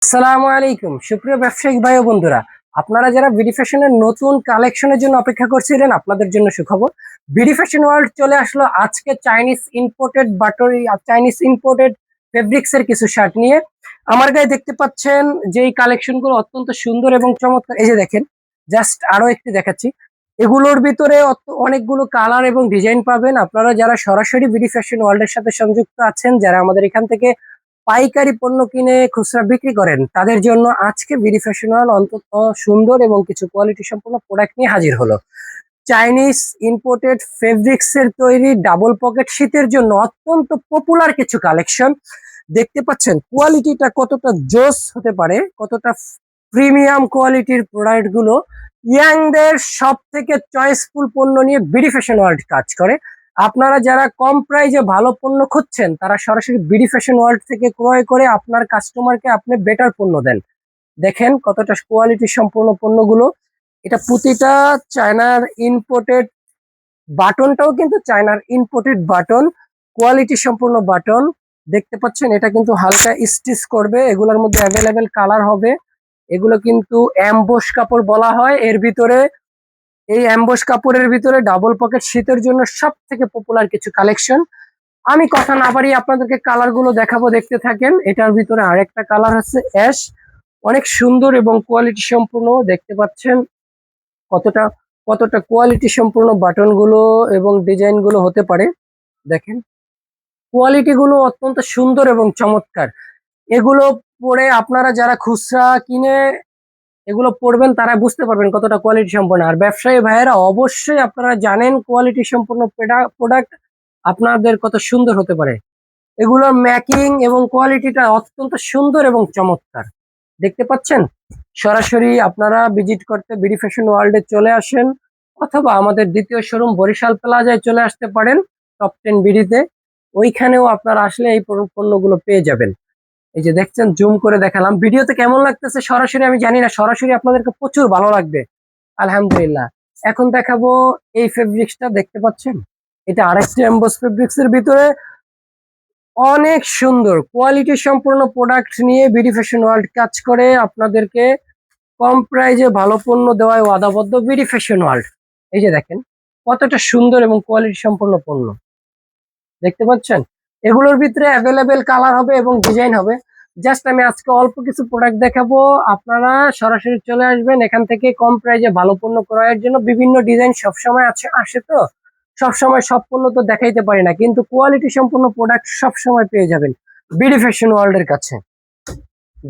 আসসালামু আলাইকুম সুপ্রিয় ব্যবসায়িক ভাই ও বন্ধুরা, আপনারা যারা বিডি ফ্যাশনের নতুন কালেকশনের জন্য অপেক্ষা করছিলেন আপনাদের জন্য সুখবর। বিডি ফ্যাশন ওয়ার্ল্ড চলে আসলো আজকে চাইনিজ ইম্পোর্টেড ফেব্রিক্স এর কিছু শার্ট নিয়ে। আমার গায়ে দেখতে পাচ্ছেন যে এই কালেকশন গুলো অত্যন্ত সুন্দর এবং চমৎকার। এই যে দেখেন, জাস্ট আরো একটি দেখাচ্ছি। এগুলোর ভিতরে অনেকগুলো কালার এবং ডিজাইন পাবেন। আপনারা যারা সরাসরি বিডি ফ্যাশন ওয়ার্ল্ড এর সাথে সংযুক্ত আছেন, যারা আমাদের এখান থেকে পাইকারি পণ্য কিনে খুচরা বিক্রি করেন, তাদের জন্য আজকে বিডি ফ্যাশন ওয়ার্ল্ড অন্তত সুন্দর এবং কিছু কোয়ালিটি সম্পন্ন প্রোডাক্ট নিয়ে হাজির হলো। চাইনিজ ইম্পোর্টেড ফেব্রিক্স এর তৈরি ডাবল পকেট শীতের জন্য অত্যন্ত পপুলার কিছু কালেকশন দেখতে পাচ্ছেন। কোয়ালিটিটা কতটা জোস হতে পারে, কতটা প্রিমিয়াম কোয়ালিটির প্রোডাক্ট গুলো। ইয়াংদের সব থেকে চয়েসফুল পণ্য নিয়ে বিডি ফ্যাশন ওয়ার্ল্ড কাজ করে। আপনারা যারা কম প্রাইজে ভালো পণ্য খুঁজছেন, তারা সরাসরি বিডি ফ্যাশন ওয়ার্ল্ড থেকে ক্রয় করে আপনার কাস্টমারকে আপনি বেটার পণ্য দেন। দেখেন কতটা কোয়ালিটি সম্পূর্ণ পণ্যগুলো। এটা প্রতিটা চায়নার ইম্পোর্টেড, বাটনটাও কিন্তু চায়নার ইম্পোর্টেড বাটন, কোয়ালিটি সম্পূর্ণ বাটন দেখতে পাচ্ছেন। এটা কিন্তু হালকা স্টিচ করবে, এগুলোর মধ্যে অ্যাভেলেবেল কালার হবে। এগুলো কিন্তু অ্যাম্বোস কাপড় বলা হয়। এর ভিতরে, এই অ্যাম্বোস কাপড়ের ভিতরে ডাবল পকেট শীতের জন্য সব থেকে পপুলার কিছু কালেকশন। আমি কথা না বাড়িয়ে আপনাদেরকে কালার গুলো দেখাবো, দেখতে থাকেন। এটার ভিতরে আরেকটা কালার হচ্ছে অ্যাশ, অনেক সুন্দর এবং কোয়ালিটি সম্পূর্ণ। দেখতে পাচ্ছেন কতটা কতটা কোয়ালিটি সম্পূর্ণ বাটন গুলো এবং ডিজাইন গুলো হতে পারে। দেখেন কোয়ালিটি গুলো অত্যন্ত সুন্দর এবং চমৎকার। এগুলো পরে আপনারা যারা খুচরা কিনে এগুলো পড়বেন, তারা বুঝতে পারবেন কতটা কোয়ালিটি সম্পন্ন। আর ব্যবসায়ী ভাইয়েরা অবশ্যই আপনারা জানেন কোয়ালিটি সম্পন্ন প্রোডাক্ট আপনাদের কত সুন্দর হতে পারে। এগুলোর ম্যাকিং এবং কোয়ালিটিটা অত্যন্ত সুন্দর এবং চমৎকার দেখতে পাচ্ছেন। সরাসরি আপনারা ভিজিট করতে বিডি ফ্যাশন ওয়ার্ল্ডে চলে আসেন, অথবা আমাদের দ্বিতীয় শোরুম বরিশাল প্লাজায় চলে আসতে পারেন, টপ 10 বিডিতে। ওইখানেও আপনারা আসলে এই পণ্যগুলো পেয়ে যাবেন। এই যে দেখছেন, জুম করে দেখালাম। ভিডিওতে কেমন লাগতেছে সরাসরি আমি জানি না, সরাসরি আপনাদেরকে প্রচুর ভালো লাগবে আলহামদুলিল্লাহ। এখন দেখাবো এই ফেব্রিক্সটা, দেখতে পাচ্ছেন। এটা আরেকটি এমবোস ফেব্রিক্স এর ভিতরে অনেক সুন্দর কোয়ালিটি সম্পূর্ণ প্রোডাক্ট নিয়ে বিডি ফ্যাশন ওয়ার্ল্ড কাজ করে। আপনাদেরকে কম প্রাইজে ভালো পণ্য দেওয়ায় ওয়াদাবদ্ধ বিডি ফ্যাশন ওয়ার্ল্ড। এই যে দেখেন কতটা সুন্দর এবং কোয়ালিটি সম্পূর্ণ পণ্য দেখতে পাচ্ছেন। এগুলোর ভিতরে অ্যাভেলেবেল কালার হবে এবং ডিজাইন হবে। জাস্ট আমি আজকে অল্প কিছু প্রোডাক্ট দেখাবো, আপনারা সরাসরি চলে আসবেন এখান থেকে কম প্রাইজে ভালো পণ্য ক্রয়ের জন্য। বিভিন্ন ডিজাইন সবসময় আসে তো সবসময় সব পণ্য তো দেখাইতে পারি না, কিন্তু কোয়ালিটি সম্পূর্ণ প্রোডাক্ট সবসময় পেয়ে যাবেন বিডি ফ্যাশন ওয়ার্ল্ড এর কাছে।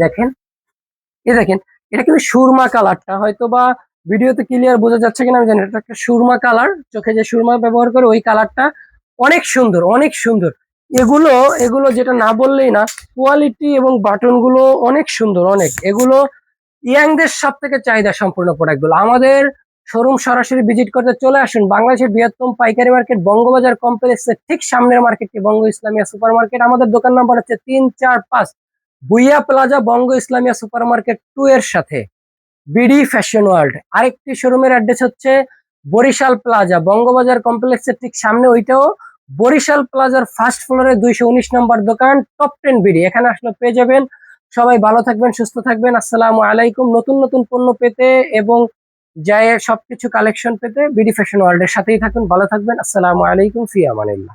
দেখেন, দেখেন এটা কিন্তু সুরমা কালারটা, হয়তো বা ভিডিওতে ক্লিয়ার বোঝা যাচ্ছে কিনা আমি জানি। এটা একটা সুরমা কালার, চোখে যে সুরমা ব্যবহার করে ওই কালারটা অনেক সুন্দর, অনেক সুন্দর। এগুলো এগুলো যেটা না বললেই না, কোয়ালিটি এবং বাটন গুলো অনেক সুন্দর, অনেক। এগুলো ইয়াংদের সব থেকে চাহিদা সম্পূর্ণ প্রোডাক্ট গুলো। আমাদের শোরুম সরাসরি ভিজিট করতে চলে আসুন। বাংলাদেশের বৃহত্তম পাইকারি মার্কেট বঙ্গবাজার কমপ্লেক্সের ঠিক সামনের মার্কেটটি বঙ্গ ইসলামিয়া সুপার মার্কেট। আমাদের দোকান নাম্বার হচ্ছে 345 বুইয়া প্লাজা, বঙ্গ ইসলামিয়া সুপার মার্কেট 2 এর সাথে বিডি ফ্যাশন ওয়ার্ল্ড। আরেকটি শোরুমের অ্যাড্রেস হচ্ছে বরিশাল প্লাজা, বঙ্গবাজার কমপ্লেক্সের ঠিক সামনে, ওইটাও বরিশাল প্লাজার ফার্স্ট ফ্লোরে 219 নম্বর দোকান, টপ 10 বিডি। এখানে আসলে পেয়ে যাবেন। সবাই ভালো থাকবেন, সুস্থ থাকবেন। আসসালামু আলাইকুম। নতুন নতুন পণ্য পেতে এবং সবকিছু কালেকশন পেতে বিডি ফ্যাশন ওয়ার্ল্ড এর সাথেই থাকুন। ভালো থাকবেন। আসসালামু আলাইকুম, ফি আমানিল্লাহ।